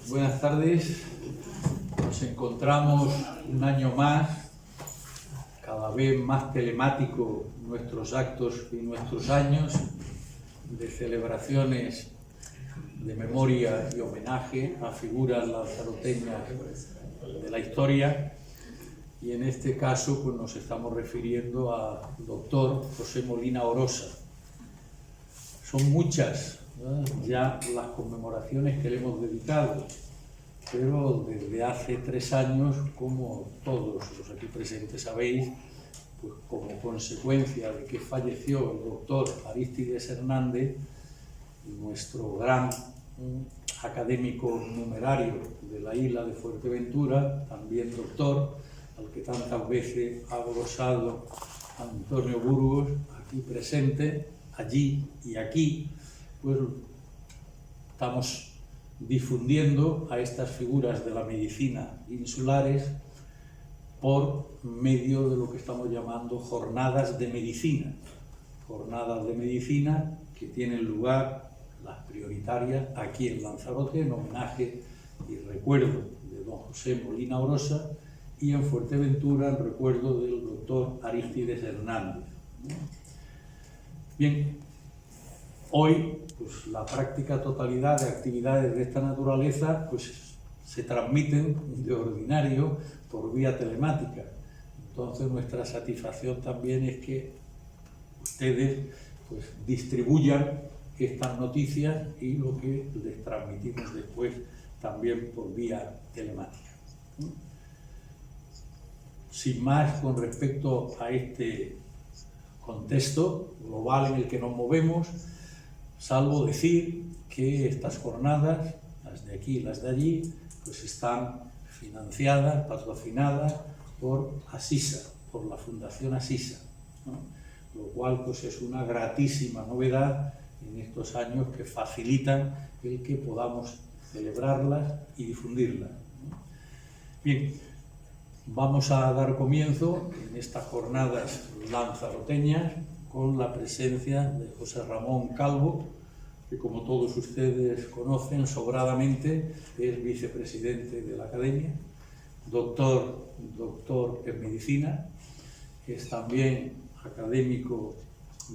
Buenas tardes. Nos encontramos un año más, cada vez más telemático nuestros actos y nuestros años de celebraciones de memoria y homenaje a figuras lanzaroteñas de la historia, y en este caso pues nos estamos refiriendo al doctor José Molina Orosa. Son muchas ya las conmemoraciones que le hemos dedicado, pero desde hace 3 años, como todos los aquí presentes sabéis, pues como consecuencia de que falleció el doctor Arístides Hernández, nuestro gran académico numerario de la isla de Fuerteventura, también doctor, al que tantas veces ha glosado Antonio Burgos, aquí presente, allí y aquí, pues estamos difundiendo a estas figuras de la medicina insulares por medio de lo que estamos llamando jornadas de medicina. Jornadas de medicina que tienen lugar, las prioritarias, aquí en Lanzarote, en homenaje y recuerdo de don José Molina Orosa, y en Fuerteventura en recuerdo del doctor Arístides Hernández. Bien, hoy pues, la práctica totalidad de actividades de esta naturaleza pues, se transmiten de ordinario por vía telemática. Entonces nuestra satisfacción también es que ustedes pues, distribuyan estas noticias y lo que les transmitimos después también por vía telemática. Sin más con respecto a este contexto global en el que nos movemos, salvo decir que estas jornadas, las de aquí y las de allí, pues están financiadas, patrocinadas por Asisa, por la Fundación Asisa, ¿no? Lo cual pues es una gratísima novedad en estos años que facilitan el que podamos celebrarlas y difundirlas, ¿no? Bien, vamos a dar comienzo en estas jornadas lanzaroteñas con la presencia de José Ramón Calvo, que como todos ustedes conocen sobradamente es vicepresidente de la Academia, doctor en medicina, es también académico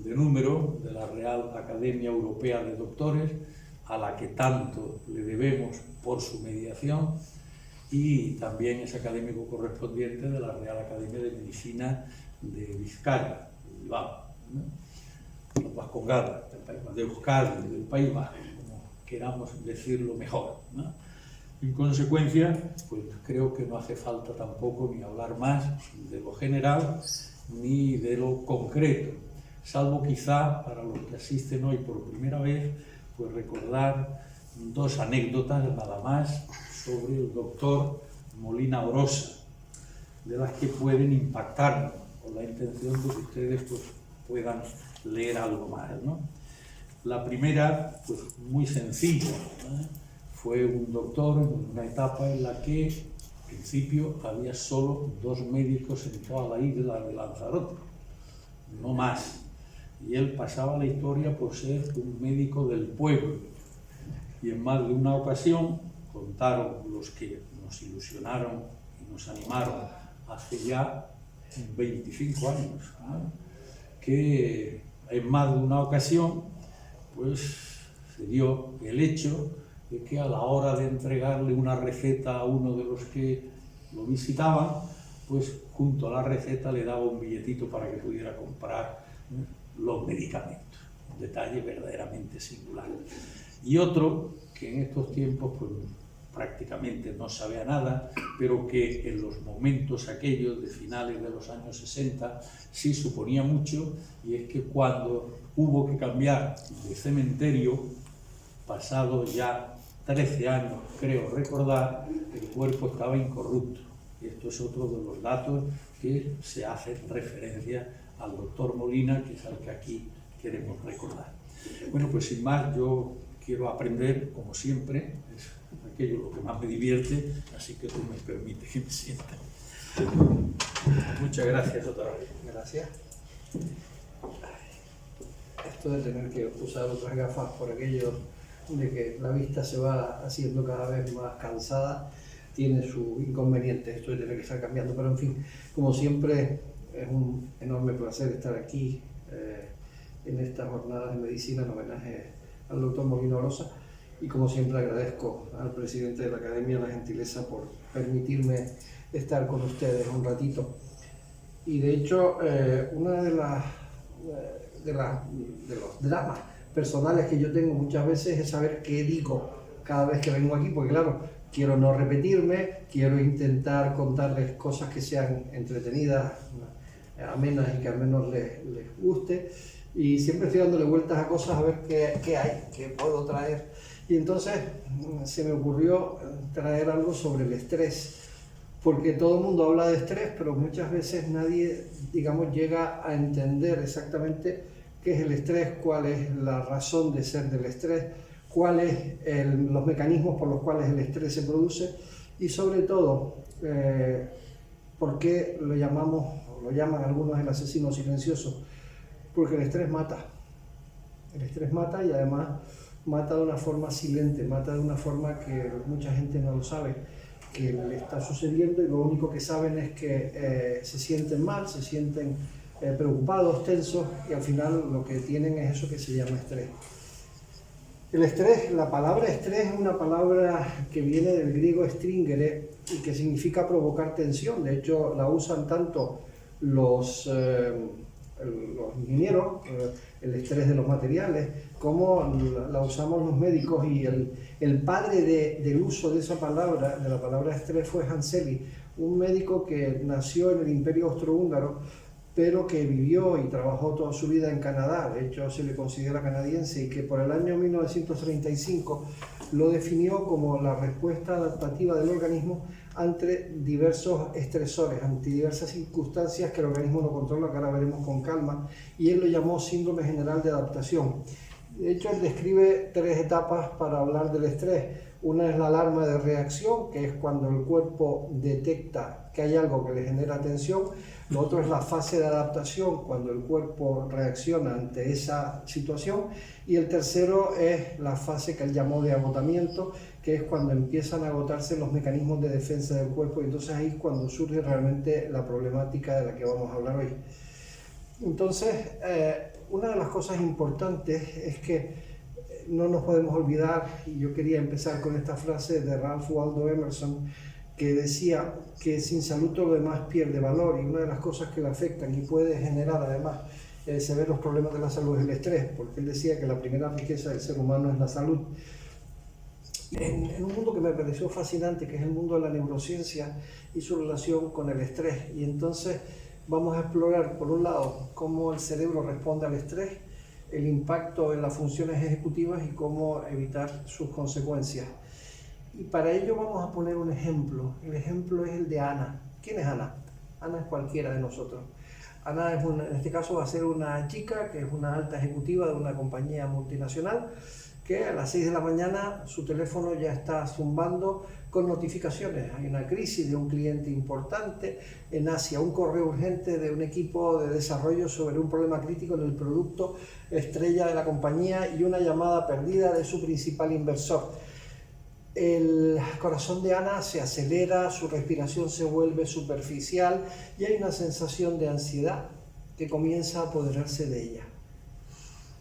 de número de la Real Academia Europea de Doctores, a la que tanto le debemos por su mediación, y también es académico correspondiente de la Real Academia de Medicina de Vizcaya, de Bilbao, ¿no? Los Vascongadas, de Euskadi, del País Vasco, como queramos decirlo mejor, ¿no? En consecuencia, pues creo que no hace falta tampoco ni hablar más de lo general ni de lo concreto, salvo quizá para los que asisten hoy por primera vez, pues recordar 2 anécdotas nada más sobre el doctor Molina Orosa, de las que pueden impactarnos, con la intención de que ustedes pues, puedan leer algo más, ¿no? La primera, pues muy sencilla, ¿no? Fue un doctor en una etapa en la que, en principio, había solo 2 médicos en toda la isla de Lanzarote, no más. Y él pasaba la historia por ser un médico del pueblo. Y en más de una ocasión, contaron los que nos ilusionaron y nos animaron hace ya 25 años, ¿no? Que en más de una ocasión pues, se dio el hecho de que a la hora de entregarle una receta a uno de los que lo visitaban, pues junto a la receta le daba un billetito para que pudiera comprar los medicamentos. Un detalle verdaderamente singular. Y otro que en estos tiempos pues, prácticamente no sabía nada, pero que en los momentos aquellos de finales de los años 60 sí suponía mucho, y es que cuando hubo que cambiar de cementerio, pasado ya 13 años, creo recordar, el cuerpo estaba incorrupto. Y esto es otro de los datos que se hace referencia al doctor Molina, que es al que aquí queremos recordar. Bueno, pues sin más, yo quiero aprender, como siempre, es aquello lo que más me divierte, así que tú me permites que me sienta. Muchas gracias otra vez. Gracias. Esto de tener que usar otras gafas por aquello de que la vista se va haciendo cada vez más cansada, tiene su inconveniente, esto de tener que estar cambiando, pero en fin, como siempre es un enorme placer estar aquí en estas jornadas de medicina en homenaje al doctor Molina Orosa, y como siempre agradezco al presidente de la Academia la gentileza por permitirme estar con ustedes un ratito. Y de hecho, uno de los dramas personales que yo tengo muchas veces es saber qué digo cada vez que vengo aquí, porque claro, quiero no repetirme, quiero intentar contarles cosas que sean entretenidas, amenas y que al menos les guste, y siempre estoy dándole vueltas a cosas a ver qué hay, qué puedo traer. Y entonces se me ocurrió traer algo sobre el estrés, porque todo el mundo habla de estrés, pero muchas veces nadie, digamos, llega a entender exactamente qué es el estrés, cuál es la razón de ser del estrés, cuáles los mecanismos por los cuales el estrés se produce, y sobre todo por qué lo llaman algunos el asesino silencioso, porque el estrés mata. El estrés mata, y además mata de una forma silente, mata de una forma que mucha gente no lo sabe que le está sucediendo, y lo único que saben es que se sienten mal, se sienten preocupados, tensos, y al final lo que tienen es eso que se llama estrés. El estrés, la palabra estrés es una palabra que viene del griego stringere y que significa provocar tensión. De hecho, la usan tanto los ingenieros, el estrés de los materiales, como la usamos los médicos, y el padre del uso de esa palabra, de la palabra estrés, fue Hanseli, un médico que nació en el Imperio Austrohúngaro, pero que vivió y trabajó toda su vida en Canadá. De hecho se le considera canadiense, y que por el año 1935 lo definió como la respuesta adaptativa del organismo ante diversos estresores, ante diversas circunstancias que el organismo no controla, que ahora veremos con calma, y él lo llamó síndrome general de adaptación. De hecho, él describe 3 etapas para hablar del estrés. Una es la alarma de reacción, que es cuando el cuerpo detecta que hay algo que le genera tensión. Lo otro es la fase de adaptación, cuando el cuerpo reacciona ante esa situación. Y el tercero es la fase que él llamó de agotamiento, que es cuando empiezan a agotarse los mecanismos de defensa del cuerpo, y entonces ahí es cuando surge realmente la problemática de la que vamos a hablar hoy. Entonces, una de las cosas importantes es que no nos podemos olvidar, y yo quería empezar con esta frase de Ralph Waldo Emerson, que decía que sin salud todo lo demás pierde valor, y una de las cosas que le afectan y puede generar además severos los problemas de la salud es el estrés, porque él decía que la primera riqueza del ser humano es la salud. En un mundo que me pareció fascinante, que es el mundo de la neurociencia y su relación con el estrés, y entonces vamos a explorar, por un lado, cómo el cerebro responde al estrés, el impacto en las funciones ejecutivas y cómo evitar sus consecuencias. Y para ello vamos a poner un ejemplo. El ejemplo es el de Ana. ¿Quién es Ana? Ana es cualquiera de nosotros. Ana es en este caso va a ser una chica que es una alta ejecutiva de una compañía multinacional, que a las 6 de la mañana su teléfono ya está zumbando con notificaciones. Hay una crisis de un cliente importante en Asia, un correo urgente de un equipo de desarrollo sobre un problema crítico en el producto estrella de la compañía, y una llamada perdida de su principal inversor. El corazón de Ana se acelera, su respiración se vuelve superficial, y hay una sensación de ansiedad que comienza a apoderarse de ella.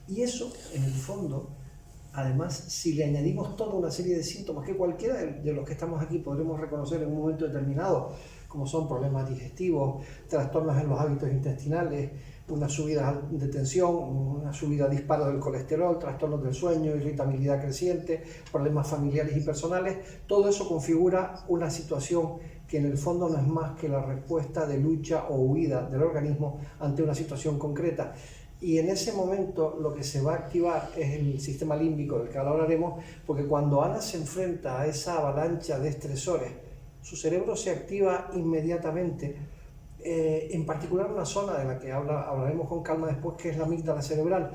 Y eso, en el fondo, además, si le añadimos toda una serie de síntomas que cualquiera de los que estamos aquí podremos reconocer en un momento determinado, como son problemas digestivos, trastornos en los hábitos intestinales, una subida de tensión, una subida dispara del colesterol, trastornos del sueño, irritabilidad creciente, problemas familiares y personales, todo eso configura una situación que en el fondo no es más que la respuesta de lucha o huida del organismo ante una situación concreta. Y en ese momento lo que se va a activar es el sistema límbico, del que ahora hablaremos, porque cuando Ana se enfrenta a esa avalancha de estresores, su cerebro se activa inmediatamente, en particular una zona de la que hablaremos con calma después, que es la amígdala cerebral.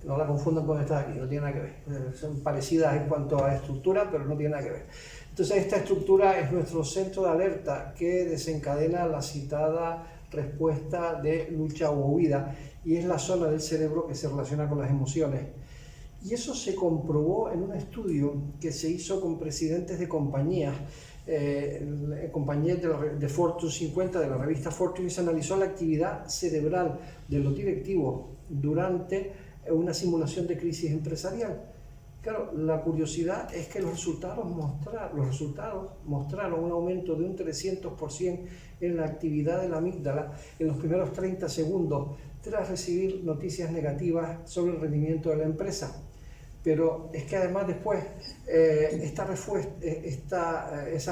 No la confundan con esta de aquí, no tiene nada que ver. Son parecidas en cuanto a estructura, pero no tiene nada que ver. Entonces esta estructura es nuestro centro de alerta que desencadena la citada respuesta de lucha o huida, y es la zona del cerebro que se relaciona con las emociones. Y eso se comprobó en un estudio que se hizo con presidentes de compañías de Fortune 50, de la revista Fortune, y se analizó la actividad cerebral de los directivos durante una simulación de crisis empresarial. Claro, la curiosidad es que los resultados mostraron un aumento de un 300% en la actividad de la amígdala en los primeros 30 segundos tras recibir noticias negativas sobre el rendimiento de la empresa. Pero es que además después esa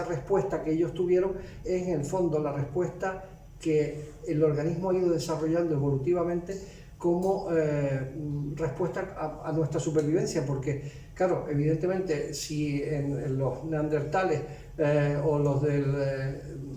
respuesta que ellos tuvieron es en el fondo la respuesta que el organismo ha ido desarrollando evolutivamente como respuesta a nuestra supervivencia, porque claro, evidentemente si en los neandertales o los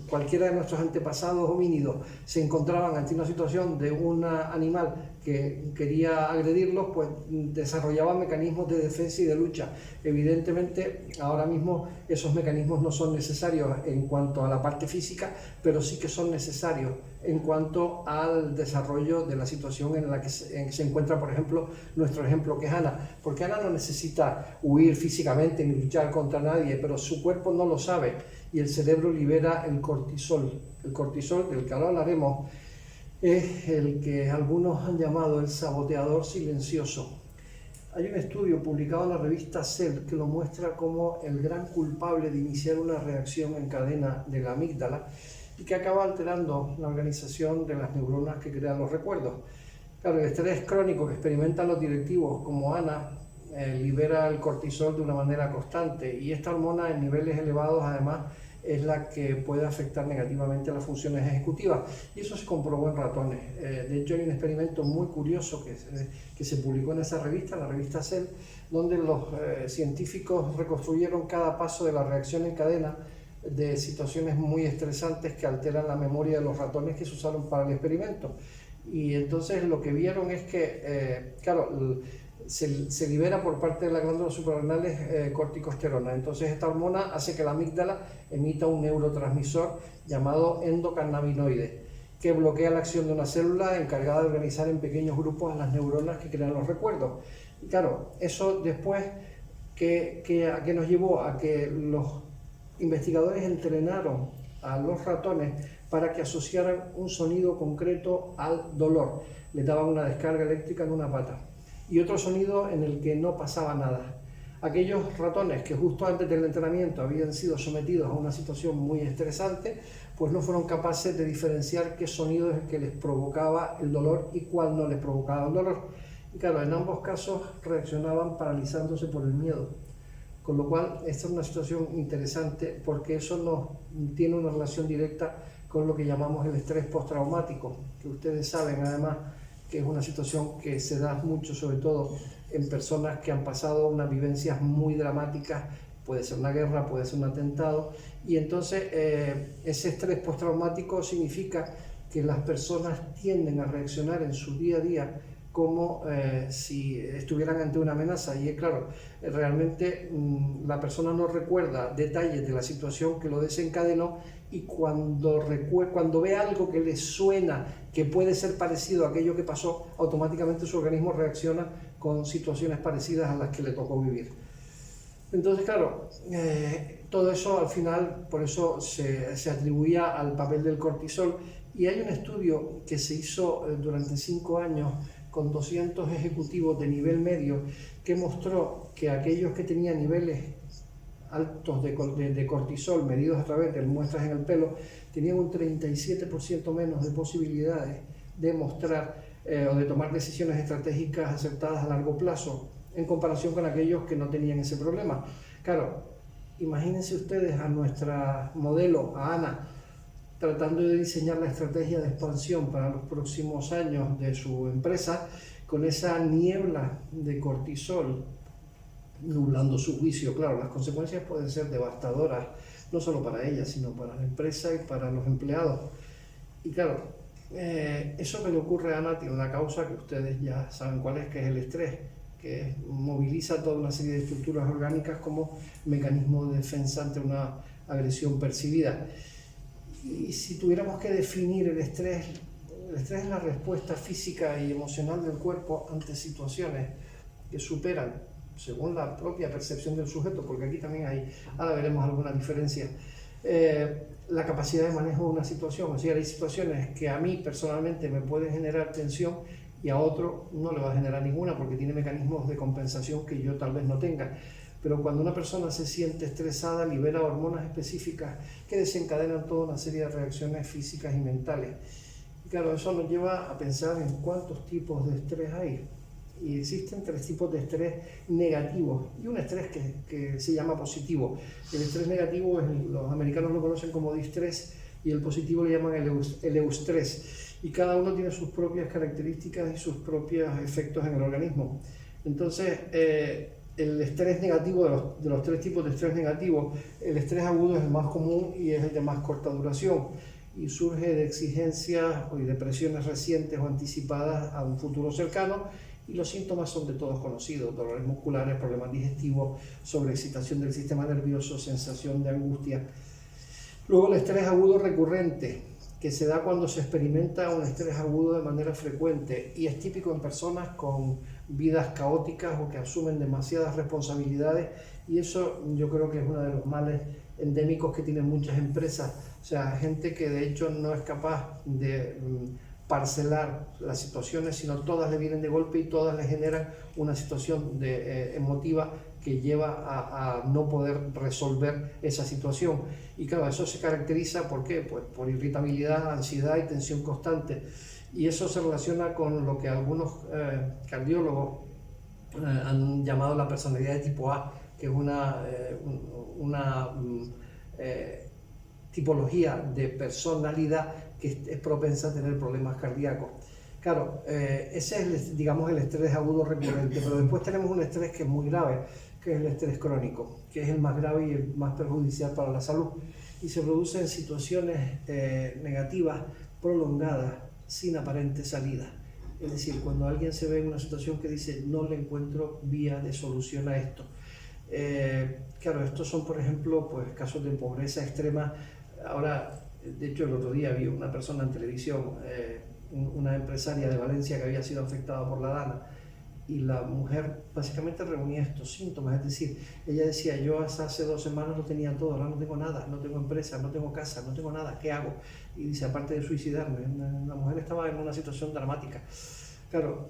cualquiera de nuestros antepasados homínidos se encontraban ante una situación de un animal que quería agredirlos, pues desarrollaban mecanismos de defensa y de lucha. Evidentemente ahora mismo esos mecanismos no son necesarios en cuanto a la parte física, pero sí que son necesarios en cuanto al desarrollo de la situación en la que se encuentra, por ejemplo, nuestro ejemplo que es Ana, porque Ana no necesita huir físicamente ni luchar contra nadie, pero su cuerpo no lo sabe y el cerebro libera el cortisol. El cortisol, del que ahora hablaremos, es el que algunos han llamado el saboteador silencioso. Hay un estudio publicado en la revista Cell que lo muestra como el gran culpable de iniciar una reacción en cadena de la amígdala y que acaba alterando la organización de las neuronas que crean los recuerdos. Claro, el estrés crónico que experimentan los directivos como Ana libera el cortisol de una manera constante, y esta hormona en niveles elevados además es la que puede afectar negativamente a las funciones ejecutivas, y eso se comprobó en ratones. De hecho hay un experimento muy curioso que se publicó en esa revista, la revista Cell, donde los científicos reconstruyeron cada paso de la reacción en cadena de situaciones muy estresantes que alteran la memoria de los ratones que se usaron para el experimento. Y entonces lo que vieron es que, claro, se libera por parte de las glándulas suprarrenales corticosterona. Entonces esta hormona hace que la amígdala emita un neurotransmisor llamado endocannabinoide, que bloquea la acción de una célula encargada de organizar en pequeños grupos a las neuronas que crean los recuerdos. Y claro, eso después ¿a qué nos llevó? A que los investigadores entrenaron a los ratones para que asociaran un sonido concreto al dolor. Les daban una descarga eléctrica en una pata y otro sonido en el que no pasaba nada. Aquellos ratones que justo antes del entrenamiento habían sido sometidos a una situación muy estresante, pues no fueron capaces de diferenciar qué sonido es el que les provocaba el dolor y cuál no les provocaba el dolor. Y claro, en ambos casos reaccionaban paralizándose por el miedo. Con lo cual, esta es una situación interesante porque eso no tiene una relación directa con lo que llamamos el estrés postraumático, que ustedes saben además que es una situación que se da mucho, sobre todo en personas que han pasado unas vivencias muy dramáticas, puede ser una guerra, puede ser un atentado, y entonces ese estrés postraumático significa que las personas tienden a reaccionar en su día a día como si estuvieran ante una amenaza. Y es claro, realmente la persona no recuerda detalles de la situación que lo desencadenó, y cuando ve algo que le suena que puede ser parecido a aquello que pasó, automáticamente su organismo reacciona con situaciones parecidas a las que le tocó vivir. Entonces, claro, todo eso al final, por eso se atribuía al papel del cortisol. Y hay un estudio que se hizo durante 5 años con 200 ejecutivos de nivel medio que mostró que aquellos que tenían niveles altos de cortisol medidos a través de muestras en el pelo tenían un 37% menos de posibilidades de mostrar o de tomar decisiones estratégicas acertadas a largo plazo en comparación con aquellos que no tenían ese problema. Claro, imagínense ustedes a nuestra modelo, a Ana, tratando de diseñar la estrategia de expansión para los próximos años de su empresa, con esa niebla de cortisol nublando su juicio. Claro, las consecuencias pueden ser devastadoras, no solo para ella, sino para la empresa y para los empleados. Y claro, eso que le ocurre a Ana tiene una causa que ustedes ya saben cuál es, que es el estrés, que moviliza toda una serie de estructuras orgánicas como mecanismo de defensa ante una agresión percibida. Y si tuviéramos que definir el estrés es la respuesta física y emocional del cuerpo ante situaciones que superan, según la propia percepción del sujeto, porque aquí también hay, ahora veremos algunas diferencias, la capacidad de manejo de una situación. O sea, hay situaciones que a mí personalmente me pueden generar tensión y a otro no le va a generar ninguna porque tiene mecanismos de compensación que yo tal vez no tenga. Pero cuando una persona se siente estresada, libera hormonas específicas que desencadenan toda una serie de reacciones físicas y mentales. Y claro, eso nos lleva a pensar en cuántos tipos de estrés hay. Y existen 3 tipos de estrés negativos y un estrés que se llama positivo. El estrés negativo, los americanos lo conocen como distrés, y el positivo le llaman el eustrés. Y cada uno tiene sus propias características y sus propios efectos en el organismo. Entonces, el estrés negativo, de los 3 tipos de estrés negativo, el estrés agudo es el más común y es el de más corta duración, y surge de exigencias y de presiones recientes o anticipadas a un futuro cercano, y los síntomas son de todos conocidos: dolores musculares, problemas digestivos, sobreexcitación del sistema nervioso, sensación de angustia. Luego el estrés agudo recurrente, que se da cuando se experimenta un estrés agudo de manera frecuente y es típico en personas con vidas caóticas o que asumen demasiadas responsabilidades, y eso yo creo que es uno de los males endémicos que tienen muchas empresas. O sea, gente que de hecho no es capaz de parcelar las situaciones, sino todas le vienen de golpe y todas le generan una situación emotiva que lleva a no poder resolver esa situación. Y claro, eso se caracteriza ¿por qué? Pues por irritabilidad, ansiedad y tensión constante. Y eso se relaciona con lo que algunos cardiólogos han llamado la personalidad de tipo A, que es una tipología de personalidad que es propensa a tener problemas cardíacos. Claro, ese es, digamos, el estrés agudo recurrente, pero después tenemos un estrés que es muy grave, que es el estrés crónico, que es el más grave y el más perjudicial para la salud, y se produce en situaciones negativas prolongadas sin aparente salida. Es decir, cuando alguien se ve en una situación que dice no le encuentro vía de solución a esto. Claro, estos son, por ejemplo, pues casos de pobreza extrema. Ahora, de hecho, el otro día vi una persona en televisión, una empresaria de Valencia que había sido afectada por la DANA, y la mujer básicamente reunía estos síntomas. Es decir, ella decía: yo hasta hace 2 semanas lo tenía todo, ahora no tengo nada, no tengo empresa, no tengo casa, no tengo nada, ¿qué hago? Y dice, aparte de suicidarme. La mujer estaba en una situación dramática. Claro,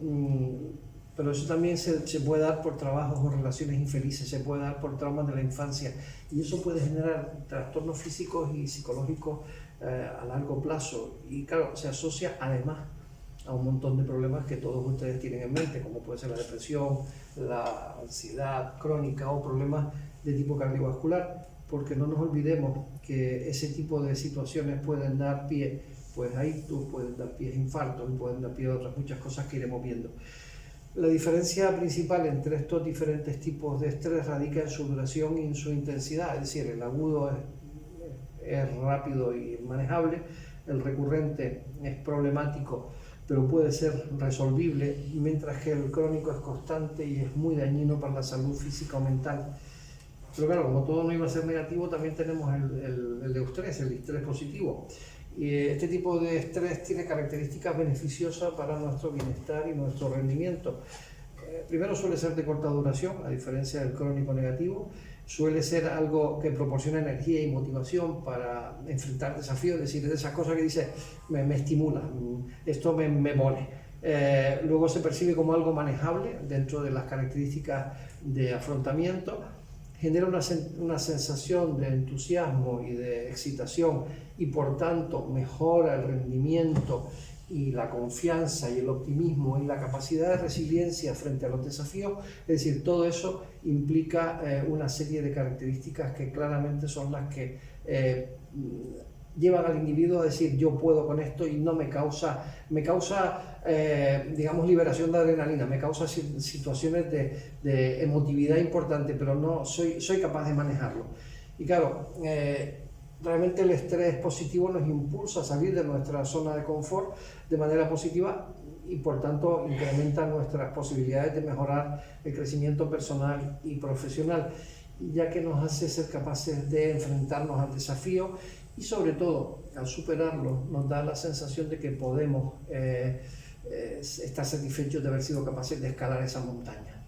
pero eso también se puede dar por trabajos o relaciones infelices, se puede dar por traumas de la infancia, y eso puede generar trastornos físicos y psicológicos a largo plazo. Y claro, se asocia además a un montón de problemas que todos ustedes tienen en mente, como puede ser la depresión, la ansiedad crónica o problemas de tipo cardiovascular, porque no nos olvidemos que ese tipo de situaciones pueden dar pie pues a ictus, pueden dar pie a infartos y pueden dar pie a otras muchas cosas que iremos viendo. La diferencia principal entre estos diferentes tipos de estrés radica en su duración y en su intensidad. Es decir, el agudo es rápido y manejable, el recurrente es problemático pero puede ser resolvible, mientras que el crónico es constante y es muy dañino para la salud física o mental. Pero claro, como todo no iba a ser negativo, también tenemos el eustrés, el estrés positivo. Y este tipo de estrés tiene características beneficiosas para nuestro bienestar y nuestro rendimiento. Primero, suele ser de corta duración, a diferencia del crónico negativo. Suele ser algo que proporciona energía y motivación para enfrentar desafíos, es decir, de esas cosas que dice me estimula, esto me pone. Luego se percibe como algo manejable dentro de las características de afrontamiento. Genera una sensación de entusiasmo y de excitación, y por tanto mejora el rendimiento y la confianza y el optimismo y la capacidad de resiliencia frente a los desafíos. Es decir, todo eso implica una serie de características que claramente son las que llevan al individuo a decir yo puedo con esto, y no me causa digamos, liberación de adrenalina, me causa situaciones de emotividad importante, pero no soy capaz de manejarlo. Y claro, realmente el estrés positivo nos impulsa a salir de nuestra zona de confort de manera positiva, y por tanto incrementa nuestras posibilidades de mejorar el crecimiento personal y profesional, ya que nos hace ser capaces de enfrentarnos al desafío, y sobre todo al superarlo nos da la sensación de que podemos estar satisfechos de haber sido capaces de escalar esa montaña.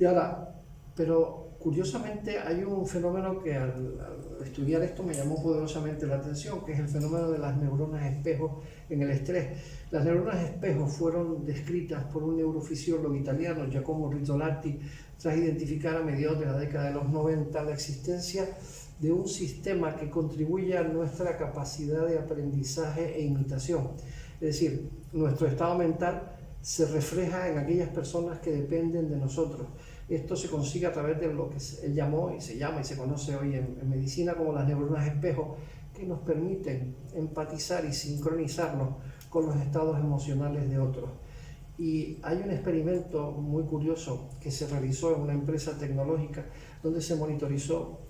Y ahora, pero curiosamente hay un fenómeno que al estudiar esto me llamó poderosamente la atención, que es el fenómeno de las neuronas espejo en el estrés. Las neuronas espejo fueron descritas por un neurofisiólogo italiano, Giacomo Rizzolatti, tras identificar a mediados de la década de los 90 la existencia de un sistema que contribuye a nuestra capacidad de aprendizaje e imitación. Es decir, nuestro estado mental se refleja en aquellas personas que dependen de nosotros. Esto se consigue a través de lo que él llamó y se llama y se conoce hoy en medicina como las neuronas espejo, que nos permiten empatizar y sincronizarnos con los estados emocionales de otros. Y hay un experimento muy curioso que se realizó en una empresa tecnológica donde se monitorizó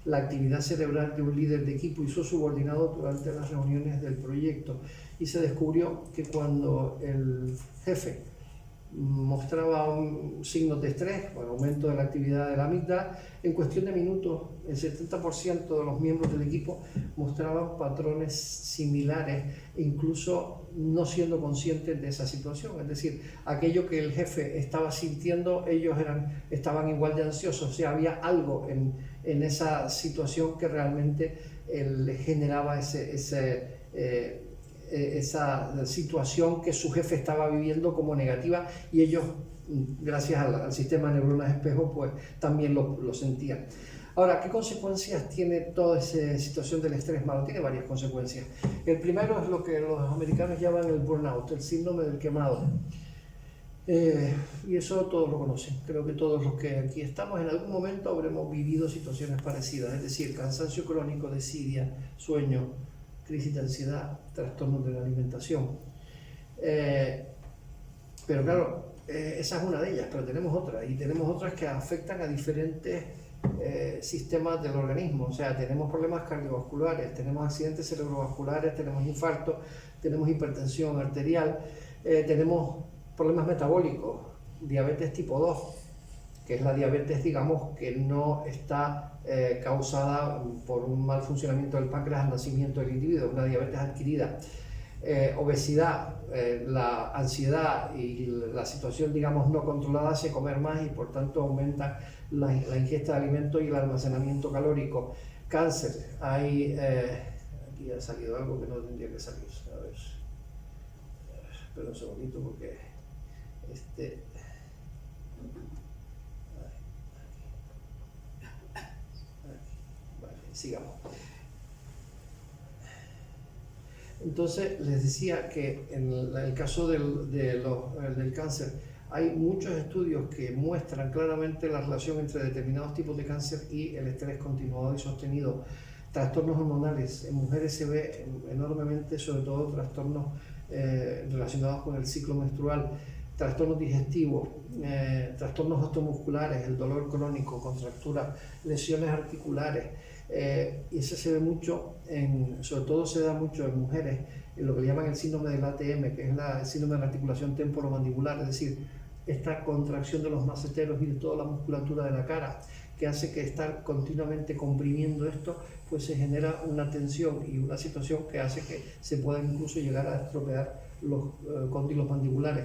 la actividad cerebral de un líder de equipo y su subordinado durante las reuniones del proyecto, y se descubrió que cuando el jefe mostraba un signo de estrés o aumento de la actividad de la amígdala, en cuestión de minutos el 70% de los miembros del equipo mostraban patrones similares, incluso no siendo conscientes de esa situación. Es decir, aquello que el jefe estaba sintiendo, ellos estaban igual de ansiosos. O sea, había algo en esa situación que realmente les generaba esa situación que su jefe estaba viviendo como negativa, y ellos, gracias al sistema de neuronas espejo, pues también lo sentían. Ahora, ¿qué consecuencias tiene toda esa situación del estrés malo? Tiene varias consecuencias. El primero es lo que los americanos llaman el burnout, el síndrome del quemado. Y eso todos lo conocen. Creo que todos los que aquí estamos en algún momento habremos vivido situaciones parecidas, es decir, cansancio crónico, desidia, sueño, crisis de ansiedad, trastornos de la alimentación. Pero claro, esa es una de ellas, pero tenemos otras, y tenemos otras que afectan a diferentes sistemas del organismo. O sea, tenemos problemas cardiovasculares, tenemos accidentes cerebrovasculares, tenemos infartos, tenemos hipertensión arterial, tenemos problemas metabólicos, diabetes tipo 2, que es la diabetes, digamos, que no está causada por un mal funcionamiento del páncreas al nacimiento del individuo, una diabetes adquirida. Obesidad, la ansiedad y la situación, digamos, no controlada hace comer más y por tanto aumenta la ingesta de alimentos y el almacenamiento calórico. Cáncer, aquí ha salido algo que no tendría que salir. A ver, espera un segundito porque vale, sigamos. Entonces, les decía que en el caso del cáncer, hay muchos estudios que muestran claramente la relación entre determinados tipos de cáncer y el estrés continuado y sostenido. Trastornos hormonales, en mujeres se ve enormemente, sobre todo trastornos relacionados con el ciclo menstrual, trastornos digestivos, trastornos osteomusculares, el dolor crónico, contracturas, lesiones articulares. Y eso se ve mucho, sobre todo se da mucho en mujeres, en lo que le llaman el síndrome del ATM, que es el síndrome de la articulación temporomandibular, es decir, esta contracción de los maceteros y de toda la musculatura de la cara, que hace que estar continuamente comprimiendo esto, pues se genera una tensión y una situación que hace que se puedan incluso llegar a estropear los cóndilos mandibulares.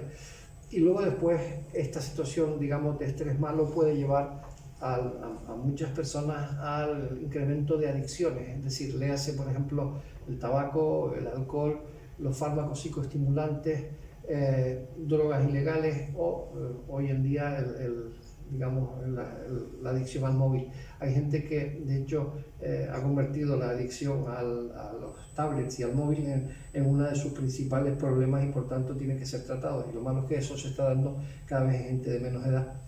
Y luego después esta situación, digamos, de estrés malo puede llevar a muchas personas al incremento de adicciones, es decir, léase por ejemplo el tabaco, el alcohol, los fármacos psicoestimulantes, drogas ilegales o hoy en día la adicción al móvil. Hay gente que de hecho ha convertido la adicción a los tablets y al móvil en uno de sus principales problemas y por tanto tiene que ser tratado, y lo malo es que eso se está dando cada vez en gente de menos edad.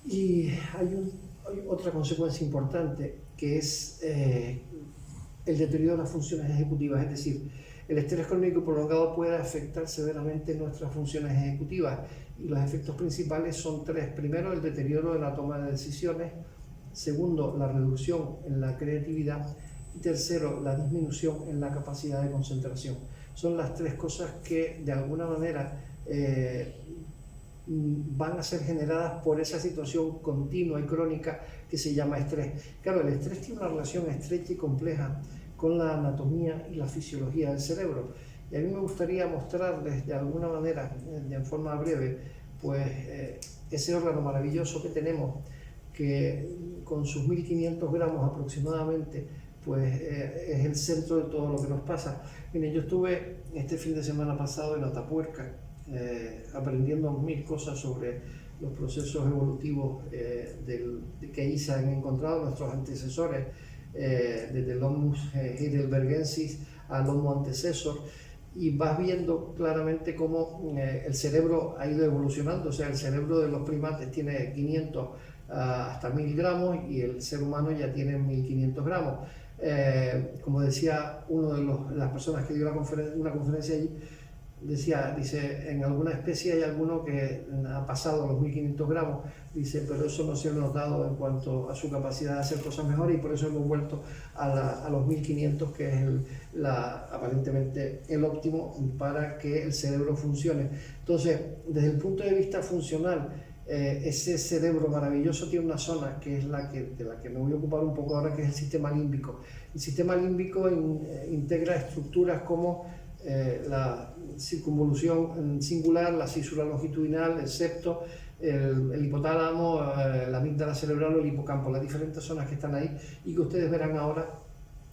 Y hay otra consecuencia importante, que es el deterioro de las funciones ejecutivas, es decir, el estrés crónico prolongado puede afectar severamente nuestras funciones ejecutivas, y los efectos principales son tres. Primero, el deterioro de la toma de decisiones. Segundo, la reducción en la creatividad. Y tercero, la disminución en la capacidad de concentración. Son las tres cosas que de alguna manera van a ser generadas por esa situación continua y crónica que se llama estrés. Claro, el estrés tiene una relación estrecha y compleja con la anatomía y la fisiología del cerebro. Y a mí me gustaría mostrarles de alguna manera, de forma breve, pues ese órgano maravilloso que tenemos, que con sus 1500 gramos aproximadamente, pues es el centro de todo lo que nos pasa. Miren, yo estuve este fin de semana pasado en Atapuerca, aprendiendo 1000 cosas sobre los procesos evolutivos que han encontrado nuestros antecesores, desde el Homo heidelbergensis al Homo antecesor, y vas viendo claramente cómo el cerebro ha ido evolucionando. O sea, el cerebro de los primates tiene 500 hasta 1000 gramos y el ser humano ya tiene 1500 gramos. Como decía uno de las personas que dio una conferencia allí, dice, en alguna especie hay alguno que ha pasado los 1500 gramos, dice, pero eso no se ha notado en cuanto a su capacidad de hacer cosas mejores, y por eso hemos vuelto a los 1500, que es aparentemente el óptimo para que el cerebro funcione. Entonces, desde el punto de vista funcional, ese cerebro maravilloso tiene una zona que es de la que me voy a ocupar un poco ahora, que es el sistema límbico. El sistema límbico integra estructuras como la circunvolución singular, la cisura longitudinal, el septo, el hipotálamo, la amígdala cerebral o el hipocampo, las diferentes zonas que están ahí y que ustedes verán ahora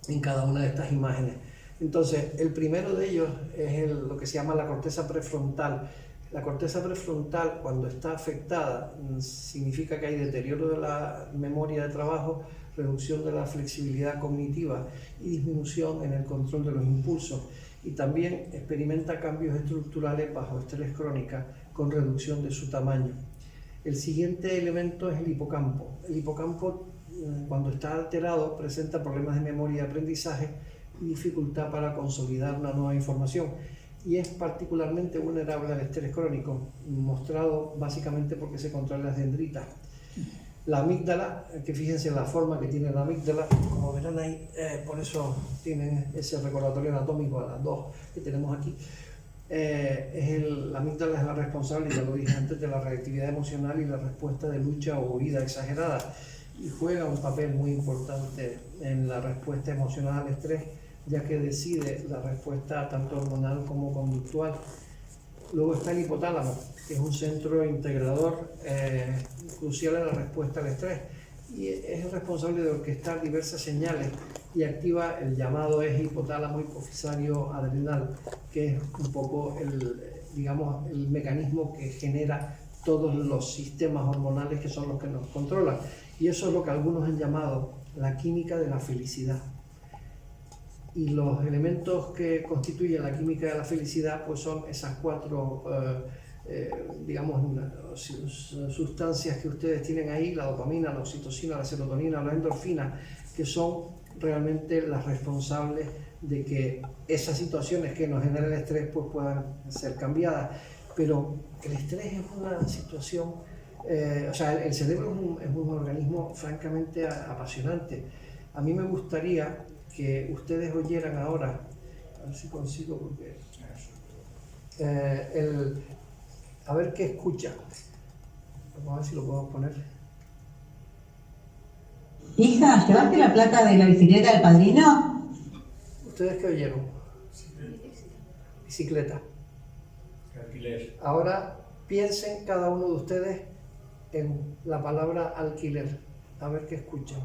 en cada una de estas imágenes. Entonces, el primero de ellos es lo que se llama la corteza prefrontal. La corteza prefrontal, cuando está afectada, significa que hay deterioro de la memoria de trabajo, reducción de la flexibilidad cognitiva y disminución en el control de los impulsos. Y también experimenta cambios estructurales bajo estrés crónico con reducción de su tamaño. El siguiente elemento es el hipocampo. El hipocampo, cuando está alterado, presenta problemas de memoria y aprendizaje y dificultad para consolidar una nueva información, y es particularmente vulnerable al estrés crónico, mostrado básicamente porque se contraen las dendritas. La amígdala, que fíjense en la forma que tiene la amígdala, como verán ahí, por eso tienen ese recordatorio anatómico a las dos que tenemos aquí. La amígdala es la responsable, ya lo dije antes, de la reactividad emocional y la respuesta de lucha o huida exagerada, y juega un papel muy importante en la respuesta emocional al estrés, ya que decide la respuesta tanto hormonal como conductual. Luego está el hipotálamo, que es un centro integrador crucial en la respuesta al estrés, y es el responsable de orquestar diversas señales y activa el llamado eje hipotálamo hipofisario adrenal, que es un poco el mecanismo que genera todos los sistemas hormonales que son los que nos controlan, y eso es lo que algunos han llamado la química de la felicidad. Y los elementos que constituyen la química de la felicidad pues son esas cuatro sustancias que ustedes tienen ahí: la dopamina, la oxitocina, la serotonina, la endorfina, que son realmente las responsables de que esas situaciones que nos generan el estrés pues puedan ser cambiadas. Pero el estrés es una situación, el cerebro es un organismo francamente apasionante. A mí me gustaría que ustedes oyeran ahora, a ver si consigo, porque a ver qué escucha. Vamos a ver si lo podemos poner. Hija, ¿llevaste la placa de la bicicleta del padrino? ¿Ustedes qué oyeron? Bicicleta. Alquiler. Ahora piensen cada uno de ustedes en la palabra alquiler. A ver qué escuchan.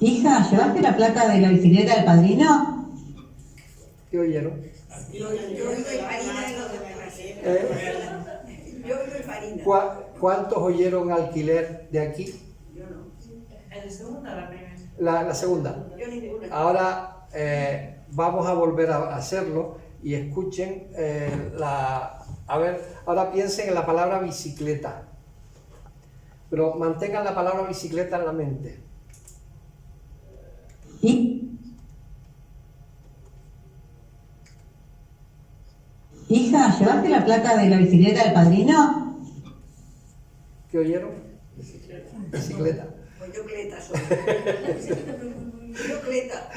Hija, ¿llevaste la placa de la bicicleta del padrino? ¿Qué oyeron? Yo oigo el farina de los demás. Yo oigo el farina. ¿Cuántos oyeron alquiler de aquí? Yo no. ¿El segundo o la primera? La segunda. Yo ninguna. Ahora vamos a volver a hacerlo y escuchen a ver, ahora piensen en la palabra bicicleta, pero mantengan la palabra bicicleta en la mente. Hija, ¿llevaste la placa de la bicicleta del padrino? ¿Qué oyeron? Bicicleta. Bicicleta. Pues yo cleta soy. Yo cleta.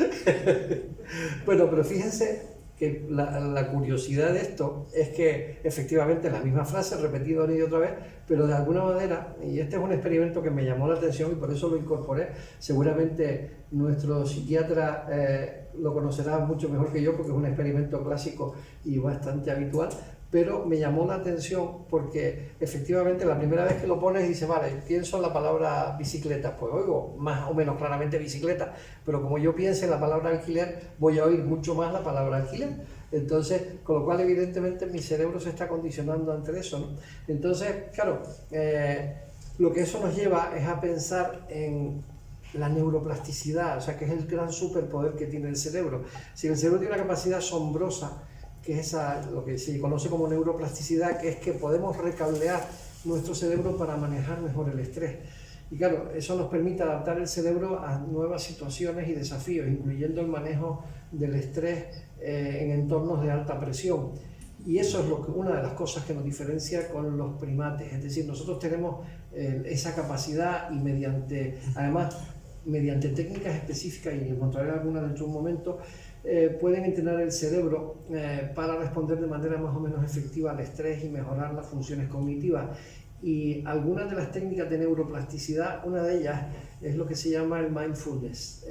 Bueno, pero fíjense que que la curiosidad de esto es que efectivamente la misma frase repetida una y otra vez, pero de alguna manera, y este es un experimento que me llamó la atención y por eso lo incorporé, seguramente nuestro psiquiatra lo conocerá mucho mejor que yo porque es un experimento clásico y bastante habitual, pero me llamó la atención porque efectivamente la primera vez que lo pones dices, vale, pienso en la palabra bicicleta, pues oigo más o menos claramente bicicleta, pero como yo pienso en la palabra alquiler, voy a oír mucho más la palabra alquiler. Entonces, con lo cual evidentemente mi cerebro se está condicionando ante eso, ¿no? Entonces, claro, lo que eso nos lleva es a pensar en la neuroplasticidad, o sea, que es el gran superpoder que tiene el cerebro. Si el cerebro tiene una capacidad asombrosa, que es lo que se conoce como neuroplasticidad, que es que podemos recablear nuestro cerebro para manejar mejor el estrés. Y claro, eso nos permite adaptar el cerebro a nuevas situaciones y desafíos, incluyendo el manejo del estrés en entornos de alta presión. Y eso es una de las cosas que nos diferencia con los primates, es decir, nosotros tenemos esa capacidad y además, mediante técnicas específicas, y encontraré algunas dentro de un momento, pueden entrenar el cerebro para responder de manera más o menos efectiva al estrés y mejorar las funciones cognitivas. Y algunas de las técnicas de neuroplasticidad, una de ellas es lo que se llama el mindfulness,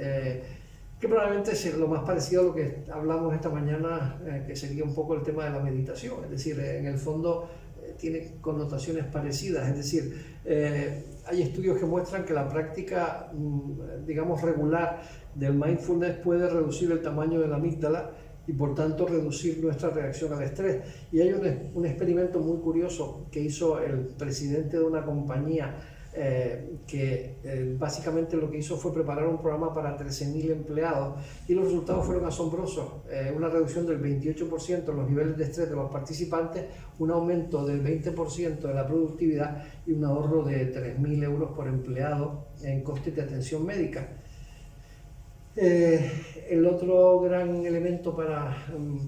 que probablemente es lo más parecido a lo que hablamos esta mañana, que sería un poco el tema de la meditación, es decir, en el fondo tiene connotaciones parecidas, es decir, hay estudios que muestran que la práctica, digamos, regular del mindfulness puede reducir el tamaño de la amígdala y por tanto reducir nuestra reacción al estrés. Y hay un experimento muy curioso que hizo el presidente de una compañía que básicamente lo que hizo fue preparar un programa para 13.000 empleados y los resultados fueron asombrosos, una reducción del 28% en los niveles de estrés de los participantes, un aumento del 20% de la productividad y un ahorro de 3.000 euros por empleado en costes de atención médica. El otro gran elemento para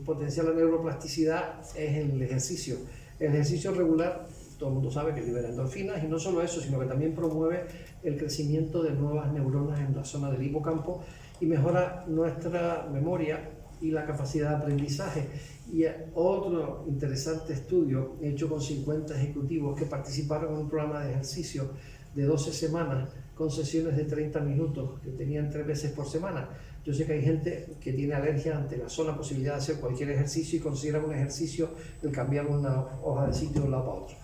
potenciar la neuroplasticidad es el ejercicio. El ejercicio regular, todo el mundo sabe que libera endorfinas y no solo eso, sino que también promueve el crecimiento de nuevas neuronas en la zona del hipocampo y mejora nuestra memoria y la capacidad de aprendizaje. Y otro interesante estudio hecho con 50 ejecutivos que participaron en un programa de ejercicio de 12 semanas con sesiones de 30 minutos que tenían 3 veces por semana. Yo sé que hay gente que tiene alergia ante la sola posibilidad de hacer cualquier ejercicio y considera un ejercicio el cambiar una hoja de sitio de un lado para otro.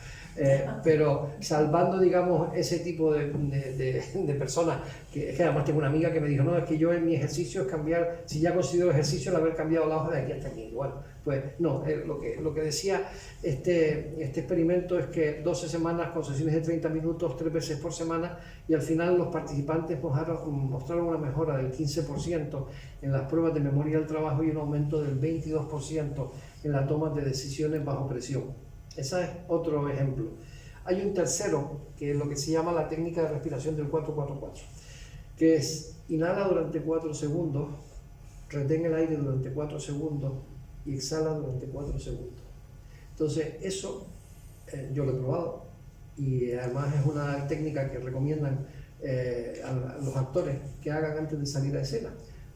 Pero salvando, digamos, ese tipo de personas, que además tengo una amiga que me dijo, no, es que yo en mi ejercicio es cambiar, si ya considero ejercicio el haber cambiado la hoja de aquí hasta aquí. Bueno, pues no, lo que decía este experimento es que 12 semanas con sesiones de 30 minutos, 3 veces por semana, y al final los participantes mostraron una mejora del 15% en las pruebas de memoria del trabajo y un aumento del 22% en la toma de decisiones bajo presión. Ese es otro ejemplo. Hay un tercero, que es lo que se llama la técnica de respiración del 4-4-4, que es inhala durante 4 segundos, retén el aire durante 4 segundos y exhala durante 4 segundos. Entonces, eso yo lo he probado y además es una técnica que recomiendan a los actores que hagan antes de salir a escena,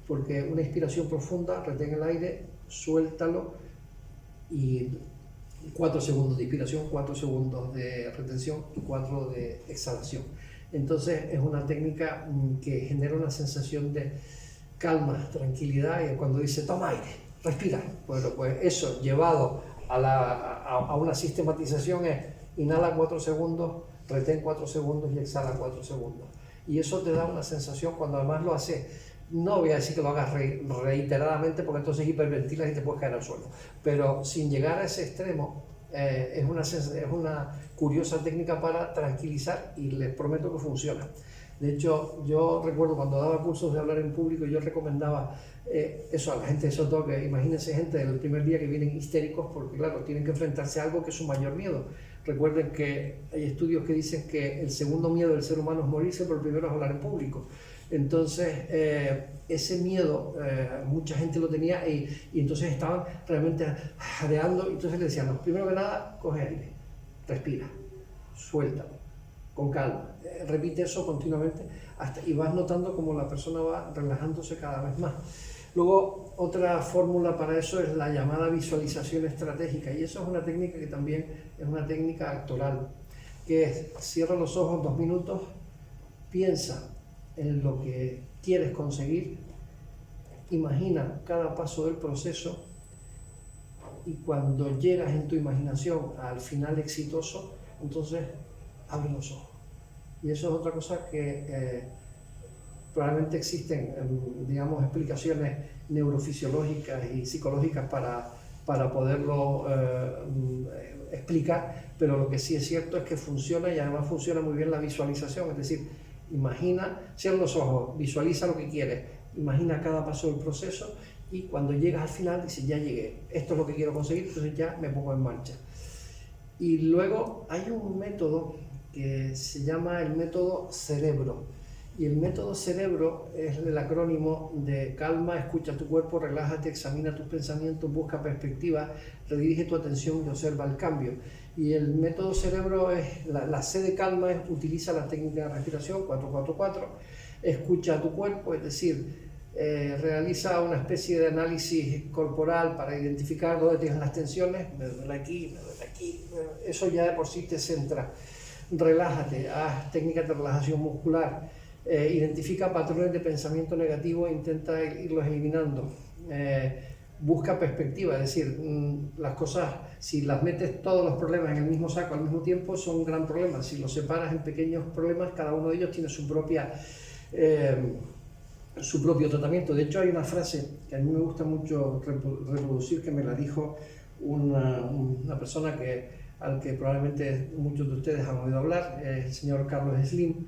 porque una inspiración profunda, retén el aire, suéltalo y 4 segundos de inspiración, 4 segundos de retención y 4 de exhalación. Entonces es una técnica que genera una sensación de calma, tranquilidad, y cuando dice toma aire, respira, bueno, pues eso llevado a una sistematización es inhala 4 segundos, retén 4 segundos y exhala 4 segundos. Y eso te da una sensación cuando además lo haces. No voy a decir que lo hagas reiteradamente porque entonces hiperventilas y te puedes caer al suelo, pero sin llegar a ese extremo es una curiosa técnica para tranquilizar y les prometo que funciona. De hecho, yo recuerdo cuando daba cursos de hablar en público, yo recomendaba eso a la gente, sobre todo que imagínense gente del primer día que vienen histéricos porque claro, tienen que enfrentarse a algo que es su mayor miedo. Recuerden que hay estudios que dicen que el segundo miedo del ser humano es morirse, pero el primero es hablar en público. Entonces, ese miedo, mucha gente lo tenía y entonces estaban realmente jadeando. Entonces le decían, no, primero que nada, coge aire, respira, suéltalo, con calma. Repite eso continuamente y vas notando como la persona va relajándose cada vez más. Luego, otra fórmula para eso es la llamada visualización estratégica, y eso es una técnica que también es una técnica actoral, que es: cierra los ojos 2 minutos, piensa en lo que quieres conseguir, imagina cada paso del proceso, y cuando llegas en tu imaginación al final exitoso, entonces abre los ojos. Y eso es otra cosa que probablemente existen, digamos, explicaciones neurofisiológicas y psicológicas para poderlo explicar, pero lo que sí es cierto es que funciona, y además funciona muy bien la visualización, es decir, imagina, cierra los ojos, visualiza lo que quieres, imagina cada paso del proceso, y cuando llegas al final dices: ya llegué, esto es lo que quiero conseguir, entonces ya me pongo en marcha. Y luego hay un método que se llama el método Cerebro. Y el método Cerebro es el acrónimo de calma, escucha tu cuerpo, relájate, examina tus pensamientos, busca perspectiva, redirige tu atención y observa el cambio. Y el método Cerebro es, la C de calma es: utiliza la técnica de respiración 4-4-4, escucha tu cuerpo, es decir, realiza una especie de análisis corporal para identificar dónde tienes las tensiones, me duele aquí, eso ya de por sí te centra. Relájate, haz técnicas de relajación muscular, identifica patrones de pensamiento negativo e intenta irlos eliminando. Busca perspectiva, es decir, las cosas, si las metes todos los problemas en el mismo saco al mismo tiempo, son un gran problema. Si los separas en pequeños problemas, cada uno de ellos tiene su propio tratamiento. De hecho, hay una frase que a mí me gusta mucho reproducir, que me la dijo una persona al que probablemente muchos de ustedes han oído hablar, el señor Carlos Slim,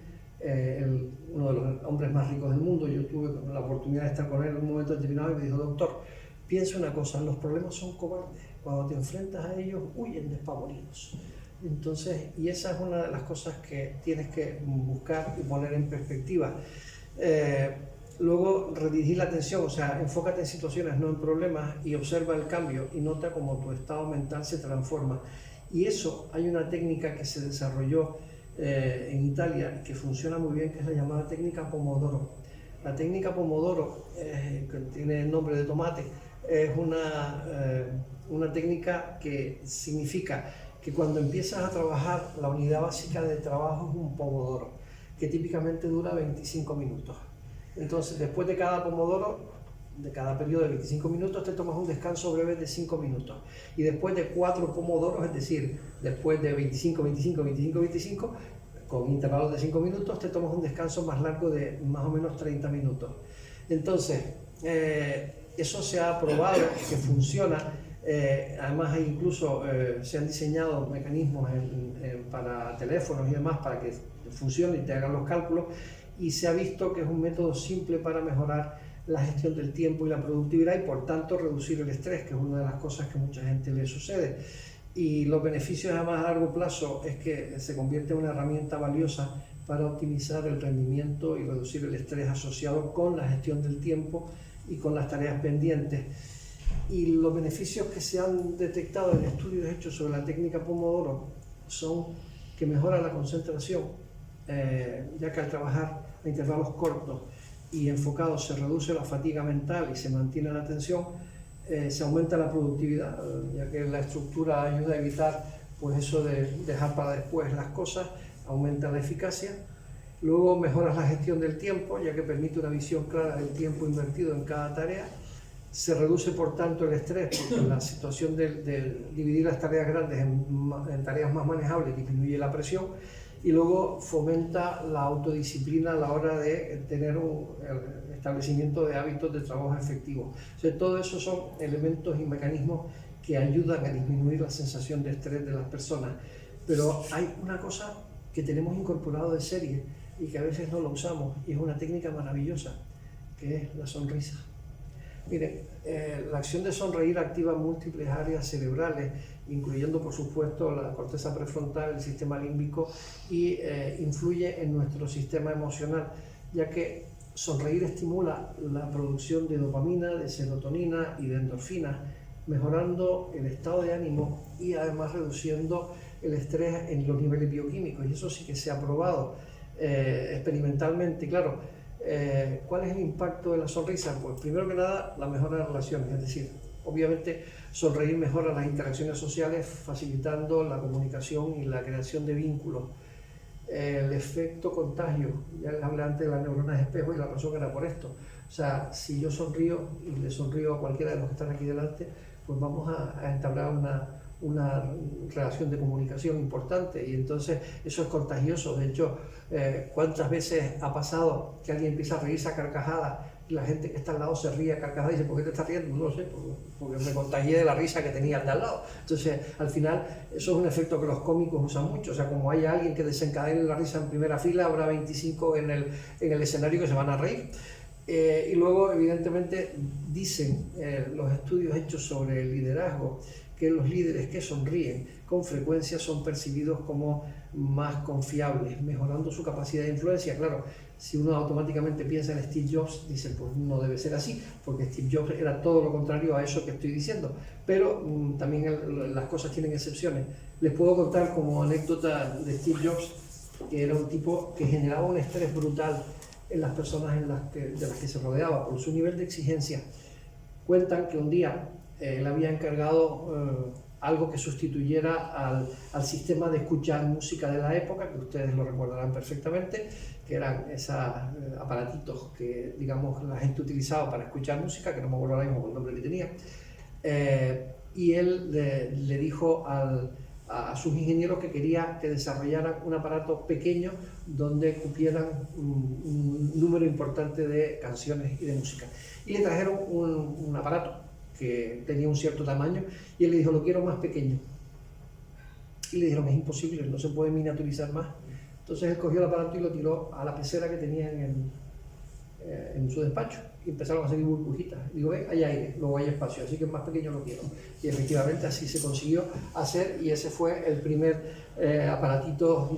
uno de los hombres más ricos del mundo. Yo tuve la oportunidad de estar con él en un momento determinado y me dijo: doctor, piensa una cosa, los problemas son cobardes, cuando te enfrentas a ellos huyen despavoridos. Entonces, y esa es una de las cosas que tienes que buscar y poner en perspectiva. Luego, redirigir la atención, o sea, enfócate en situaciones, no en problemas, y observa el cambio y nota cómo tu estado mental se transforma. Y eso, hay una técnica que se desarrolló en Italia, que funciona muy bien, que es la llamada técnica Pomodoro. La técnica Pomodoro, que tiene el nombre de tomate, es una técnica que significa que cuando empiezas a trabajar, la unidad básica de trabajo es un Pomodoro, que típicamente dura 25 minutos. Entonces, después de cada Pomodoro, de cada periodo de 25 minutos, te tomas un descanso breve de 5 minutos. Y después de 4 pomodoros, es decir, después de 25, 25, 25, 25, con intervalos de 5 minutos, te tomas un descanso más largo de más o menos 30 minutos. Entonces, eso se ha probado que funciona. Además, incluso se han diseñado mecanismos para teléfonos y demás para que funcione y te hagan los cálculos. Y se ha visto que es un método simple para mejorar la gestión del tiempo y la productividad, y por tanto reducir el estrés, que es una de las cosas que a mucha gente le sucede. Y los beneficios a más largo plazo es que se convierte en una herramienta valiosa para optimizar el rendimiento y reducir el estrés asociado con la gestión del tiempo y con las tareas pendientes. Y los beneficios que se han detectado en estudios hechos sobre la técnica Pomodoro son que mejora la concentración, ya que al trabajar a intervalos cortos y enfocados se reduce la fatiga mental y se mantiene la atención, se aumenta la productividad, ya que la estructura ayuda a evitar pues eso de dejar para después las cosas, aumenta la eficacia. Luego mejoras la gestión del tiempo, ya que permite una visión clara del tiempo invertido en cada tarea. Se reduce por tanto el estrés, porque la situación de dividir las tareas grandes en tareas más manejables disminuye la presión. Y luego fomenta la autodisciplina a la hora de tener el establecimiento de hábitos de trabajo efectivos. O sea, todo eso son elementos y mecanismos que ayudan a disminuir la sensación de estrés de las personas. Pero hay una cosa que tenemos incorporado de serie y que a veces no lo usamos, y es una técnica maravillosa, que es la sonrisa. Miren, la acción de sonreír activa múltiples áreas cerebrales, incluyendo por supuesto la corteza prefrontal, el sistema límbico, y influye en nuestro sistema emocional, ya que sonreír estimula la producción de dopamina, de serotonina y de endorfina, mejorando el estado de ánimo y además reduciendo el estrés en los niveles bioquímicos. Y eso sí que se ha probado experimentalmente. Claro, ¿Cuál es el impacto de la sonrisa? Pues primero que nada, la mejora de las relaciones, es decir, obviamente sonreír mejora las interacciones sociales, facilitando la comunicación y la creación de vínculos. El efecto contagio, ya les hablé antes de las neuronas espejo y la razón era por esto. O sea, si yo sonrío y le sonrío a cualquiera de los que están aquí delante, pues vamos a entablar una relación de comunicación importante, y entonces eso es contagioso. De hecho, ¿cuántas veces ha pasado que alguien empieza a reírse a carcajadas y la gente que está al lado se ríe a carcajadas y dice, ¿por qué te estás riendo? No lo sé, porque me contagié de la risa que tenía al lado. Entonces, al final, eso es un efecto que los cómicos usan mucho. O sea, como haya alguien que desencadene la risa en primera fila, habrá 25 en el escenario que se van a reír. Y luego, evidentemente, dicen los estudios hechos sobre el liderazgo que los líderes que sonríen con frecuencia son percibidos como más confiables, mejorando su capacidad de influencia. Claro, si uno automáticamente piensa en Steve Jobs, dice, pues no debe ser así, porque Steve Jobs era todo lo contrario a eso que estoy diciendo. Pero también las cosas tienen excepciones. Les puedo contar como anécdota de Steve Jobs, que era un tipo que generaba un estrés brutal en las personas de las que se rodeaba por su nivel de exigencia. Cuentan que un día él había encargado algo que sustituyera al sistema de escuchar música de la época, que ustedes lo recordarán perfectamente, que eran esos aparatitos que, digamos, la gente utilizaba para escuchar música, que no me acuerdo ahora mismo el nombre que tenía. Y él le dijo a sus ingenieros que quería que desarrollaran un aparato pequeño donde cupieran un número importante de canciones y de música. Y le trajeron un aparato que tenía un cierto tamaño, y él le dijo, lo quiero más pequeño. Y le dijeron, es imposible, no se puede miniaturizar más. Entonces él cogió el aparato y lo tiró a la pecera que tenía en su despacho, y empezaron a salir burbujitas. Digo, hay aire, luego hay espacio, así que más pequeño lo quiero. Y efectivamente así se consiguió hacer, y ese fue el primer aparatito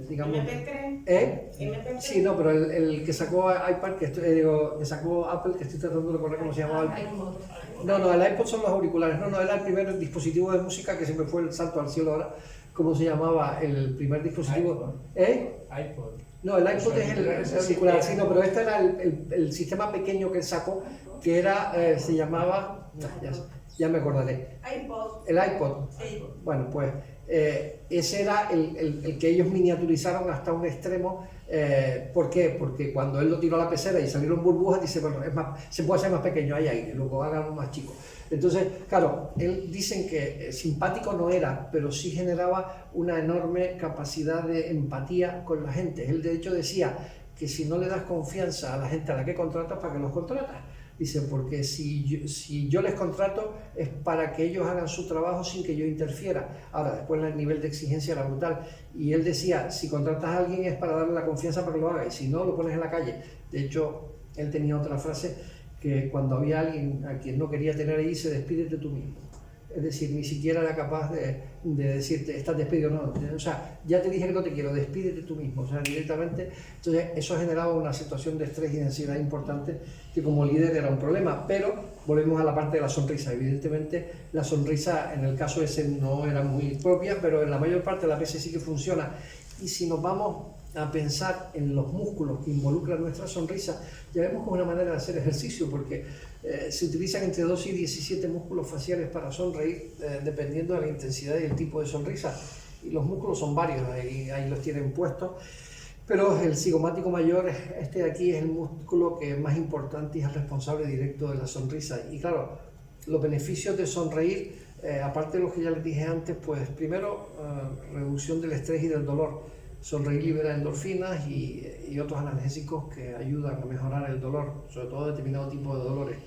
digamos... ¿MP3? ¿MP3? Sí, no, pero el que sacó iPad, que sacó Apple, que estoy tratando de recordar cómo se llamaba. No, el iPod son los auriculares. No, era el primer dispositivo de música, que se me fue el salto al cielo ahora. ¿Cómo se llamaba el primer dispositivo? iPod. No, el iPod es el auricular, sí, no, pero este era el sistema pequeño que él sacó, que era, se llamaba, ya me acordaré. iPod. El iPod. Sí. Bueno, pues ese era el que ellos miniaturizaron hasta un extremo. ¿Por qué? Porque cuando él lo tiró a la pecera y salieron burbujas, dice, bueno, se puede hacer más pequeño, hay aire, luego háganlo más chico. Entonces, claro, dicen que simpático no era, pero sí generaba una enorme capacidad de empatía con la gente. Él de hecho decía que si no le das confianza a la gente a la que contratas, ¿para qué los contratas? Dice, porque si yo les contrato es para que ellos hagan su trabajo sin que yo interfiera. Ahora, después el nivel de exigencia era brutal. Y él decía, si contratas a alguien es para darle la confianza para que lo haga, y si no, lo pones en la calle. De hecho, él tenía otra frase, que cuando había alguien a quien no quería tener ahí, se despídete tú mismo. Es decir, ni siquiera era capaz de decirte, estás despedido o no. O sea, ya te dije que no te quiero, despídete tú mismo. O sea, directamente. Entonces, eso generaba una situación de estrés y de ansiedad importante, que como líder era un problema. Pero volvemos a la parte de la sonrisa. Evidentemente, la sonrisa en el caso ese no era muy propia, pero en la mayor parte de las veces sí que funciona. Y si nos vamos a pensar en los músculos que involucran nuestra sonrisa, ya vemos como una manera de hacer ejercicio, porque se utilizan entre 12 y 17 músculos faciales para sonreír, dependiendo de la intensidad y el tipo de sonrisa. Y los músculos son varios, ahí los tienen puestos, pero el cigomático mayor, este de aquí, es el músculo que es más importante y es el responsable directo de la sonrisa. Y claro, los beneficios de sonreír, aparte de lo que ya les dije antes, pues primero, reducción del estrés y del dolor. Sonreír libera endorfinas y otros analgésicos que ayudan a mejorar el dolor, sobre todo determinado tipo de dolores.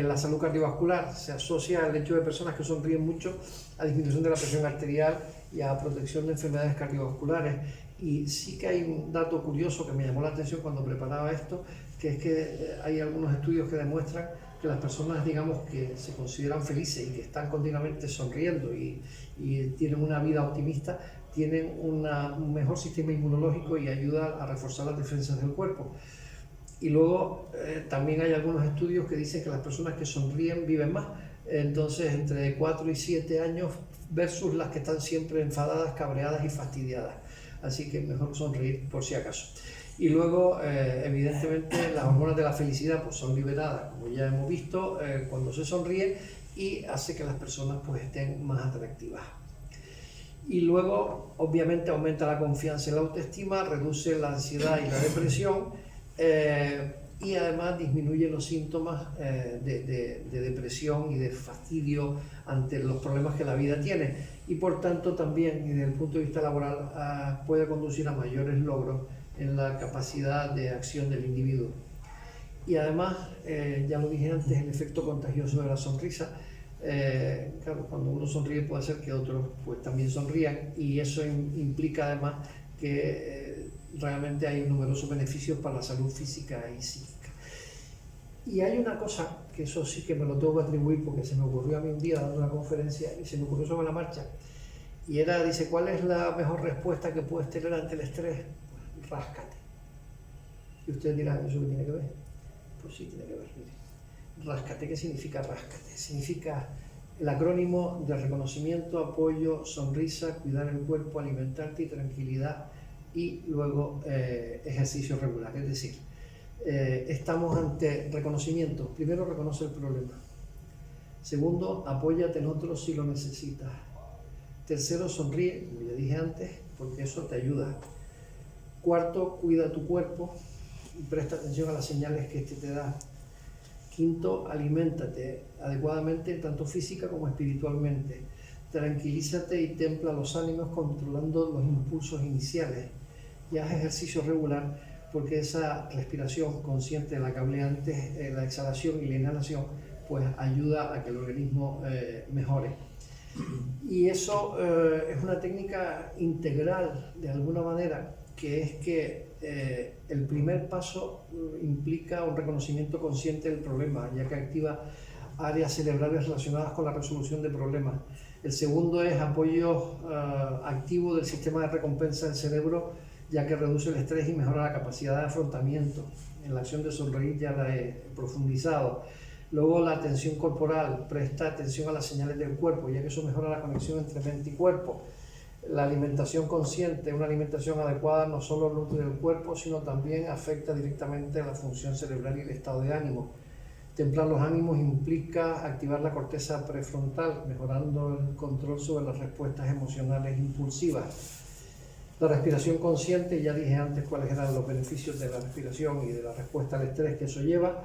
La salud cardiovascular se asocia al hecho de personas que sonríen mucho a disminución de la presión arterial y a protección de enfermedades cardiovasculares. Y sí que hay un dato curioso que me llamó la atención cuando preparaba esto, que es que hay algunos estudios que demuestran que las personas, digamos, que se consideran felices y que están continuamente sonriendo y tienen una vida optimista, tienen un mejor sistema inmunológico y ayuda a reforzar las defensas del cuerpo. Y luego también hay algunos estudios que dicen que las personas que sonríen viven más, entonces entre 4 y 7 años versus las que están siempre enfadadas, cabreadas y fastidiadas. Así que mejor sonreír por si acaso. Y luego, evidentemente, las hormonas de la felicidad pues, son liberadas, como ya hemos visto, cuando se sonríe, y hace que las personas pues, estén más atractivas. Y luego, obviamente, aumenta la confianza y la autoestima, reduce la ansiedad y la depresión, y además disminuye los síntomas de depresión y de fastidio ante los problemas que la vida tiene. Y por tanto, también, desde el punto de vista laboral, puede conducir a mayores logros en la capacidad de acción del individuo. Y además, ya lo dije antes, el efecto contagioso de la sonrisa. Claro, cuando uno sonríe puede hacer que otros pues, también sonrían, y eso implica además que realmente hay numerosos beneficios para la salud física y psíquica. Y hay una cosa, que eso sí que me lo tengo que atribuir porque se me ocurrió a mí un día dando una conferencia y se me ocurrió sobre la marcha, y era, dice, ¿cuál es la mejor respuesta que puedes tener ante el estrés? Pues, ráscate. Y ustedes dirán, ¿eso qué tiene que ver? Pues sí, tiene que ver. Ráscate, ¿qué significa ráscate? Significa el acrónimo de reconocimiento, apoyo, sonrisa, cuidar el cuerpo, alimentarte y tranquilidad, y luego ejercicio regular. Es decir, estamos ante reconocimiento. Primero, reconoce el problema. Segundo, apóyate en otros si lo necesitas. Tercero, sonríe, como ya dije antes, porque eso te ayuda. Cuarto, cuida tu cuerpo y presta atención a las señales que este te da. Quinto, aliméntate adecuadamente, tanto física como espiritualmente. Tranquilízate y templa los ánimos controlando los impulsos iniciales. Y haz ejercicio regular, porque esa respiración consciente de la que hablé antes, la exhalación y la inhalación, pues ayuda a que el organismo mejore. Y eso es una técnica integral, de alguna manera, que es que el primer paso implica un reconocimiento consciente del problema, ya que activa áreas cerebrales relacionadas con la resolución de problemas. El segundo es apoyo activo del sistema de recompensa del cerebro, ya que reduce el estrés y mejora la capacidad de afrontamiento. En la acción de sonreír ya la he profundizado. Luego, la atención corporal, presta atención a las señales del cuerpo, ya que eso mejora la conexión entre mente y cuerpo. La alimentación consciente, una alimentación adecuada, no solo nutre el cuerpo, sino también afecta directamente a la función cerebral y el estado de ánimo. Templar los ánimos implica activar la corteza prefrontal, mejorando el control sobre las respuestas emocionales impulsivas. La respiración consciente, ya dije antes cuáles eran los beneficios de la respiración y de la respuesta al estrés que eso lleva.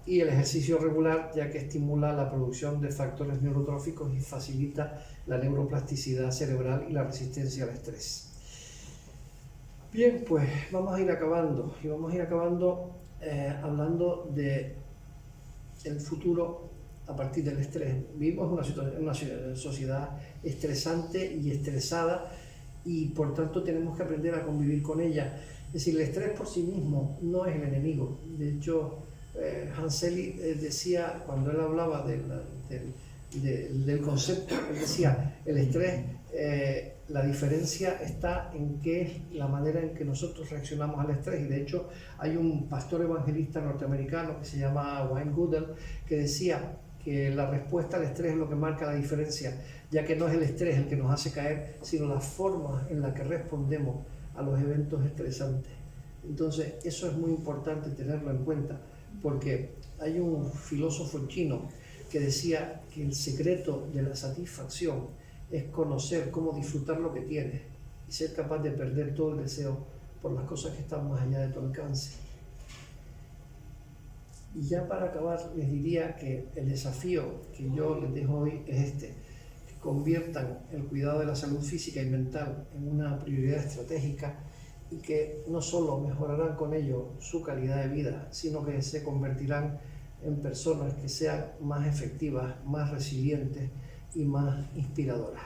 Y el ejercicio regular, ya que estimula la producción de factores neurotróficos y facilita la neuroplasticidad cerebral y la resistencia al estrés. Bien, pues vamos a ir acabando, y vamos a ir acabando hablando de el futuro a partir del estrés. Vivimos una sociedad estresante y estresada, y por tanto tenemos que aprender a convivir con ella. Es decir, el estrés por sí mismo no es el enemigo. De hecho, Hanseli decía, cuando él hablaba del concepto, él decía, el estrés, la diferencia está en qué es la manera en que nosotros reaccionamos al estrés. Y de hecho hay un pastor evangelista norteamericano que se llama Wayne Goodell, que decía que la respuesta al estrés es lo que marca la diferencia, ya que no es el estrés el que nos hace caer, sino la forma en la que respondemos a los eventos estresantes. Entonces eso es muy importante tenerlo en cuenta, porque hay un filósofo chino que decía que el secreto de la satisfacción es conocer cómo disfrutar lo que tienes y ser capaz de perder todo el deseo por las cosas que están más allá de tu alcance. Y ya para acabar, les diría que el desafío que yo les dejo hoy es este: que conviertan el cuidado de la salud física y mental en una prioridad estratégica, y que no solo mejorarán con ello su calidad de vida, sino que se convertirán en personas que sean más efectivas, más resilientes y más inspiradoras.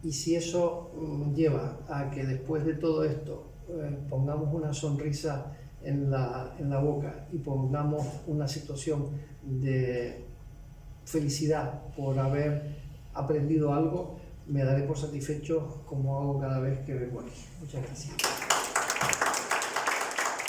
Y si eso lleva a que después de todo esto pongamos una sonrisa en la boca y pongamos una situación de felicidad por haber aprendido algo, me daré por satisfecho, como hago cada vez que vengo aquí. Muchas gracias.